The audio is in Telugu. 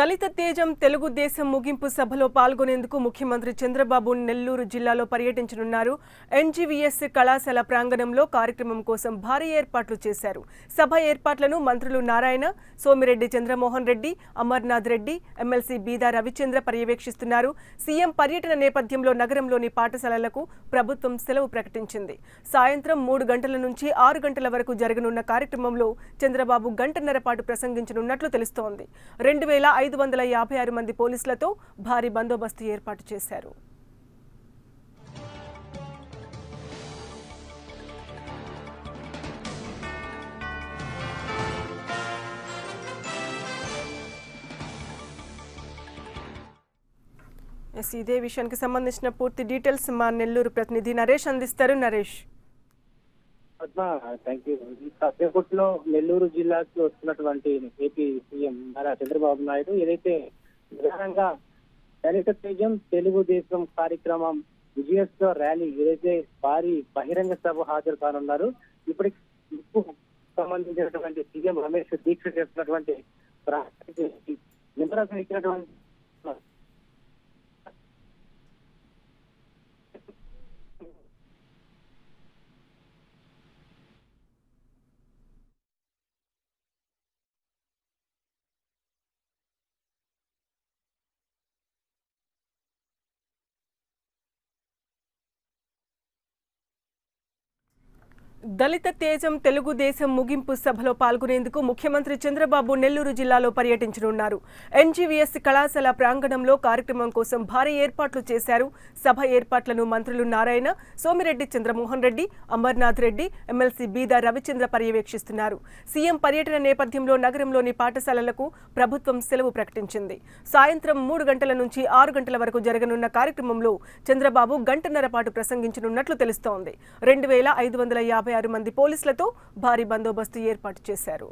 దళిత తేజం తెలుగుదేశం ముగింపు సభలో పాల్గొనేందుకు ముఖ్యమంత్రి చంద్రబాబు నెల్లూరు జిల్లాలో పర్యటించనున్నారు. ఎన్జీవీఎస్ కళాశాల ప్రాంగణంలో కార్యక్రమం కోసం భారీ ఏర్పాట్లు చేశారు. సభ ఏర్పాట్లను మంత్రులు నారాయణ, సోమిరెడ్డి చంద్రమోహన్ రెడ్డి, అమర్నాథ్ రెడ్డి, ఎమ్మెల్సీ బీదా రవిచంద్ర పర్యవేక్షిస్తున్నారు. సీఎం పర్యటన నేపథ్యంలో నగరంలోని పాఠశాలలకు ప్రభుత్వం సెలవు ప్రకటించింది. సాయంత్రం 3 గంటల నుంచి 6 గంటల వరకు జరగనున్న కార్యక్రమంలో చంద్రబాబు గంటన్నర పాటు ప్రసంగించనున్నట్లు తెలుస్తోంది. 2556 మంది పోలీసులతో భారీ బందోబస్తు ఏర్పాటు చేశారు. ఇదే విషయానికి సంబంధించిన పూర్తి డీటెయిల్స్ మా నెల్లూరు ప్రతినిధి నరేష్ అందిస్తారు. నరేష్, కాసేపట్లో నెల్లూరు జిల్లాకు వస్తున్నటువంటి ఏపీ సీఎం నారా చంద్రబాబు నాయుడు ఏదైతే ప్రధానంగా దళిత తేజం తెలుగుదేశం కార్యక్రమం విజయోత్సవ ర్యాలీ ఏదైతే భారీ బహిరంగ సభ హాజరు కానున్నారు. ఇప్పటికి సంబంధించినటువంటి సీఎం రమేష్ దీక్ష చేస్తున్నటువంటి నిమ్మరసం ఇచ్చినటువంటి దళిత తేజం తెలుగుదేశం ముగింపు సభలో పాల్గొనేందుకు ముఖ్యమంత్రి చంద్రబాబు నెల్లూరు జిల్లాలో పర్యటించనున్నారు. ఎన్జీవీఎస్ కళాశాల ప్రాంగణంలో కార్యక్రమం కోసం భారీ ఏర్పాట్లు చేశారు. సభ ఏర్పాట్లను మంత్రులు నారాయణ, సోమిరెడ్డి చంద్రమోహన్ రెడ్డి, అమర్నాథ్ రెడ్డి, ఎమ్మెల్సీ బీదా రవిచంద్ర పర్యవేక్షిస్తున్నారు. సీఎం పర్యటన నేపథ్యంలో నగరంలోని పాఠశాలలకు ప్రభుత్వం సెలవు ప్రకటించింది. సాయంత్రం 3 గంటల నుంచి 6 గంటల వరకు జరగనున్న కార్యక్రమంలో చంద్రబాబు గంటన్నర పాటు ప్రసంగించనున్నట్లు తెలుస్తోంది. 2556 మంది పోలీసులతో భారీ బందోబస్తు ఏర్పాటు చేశారు.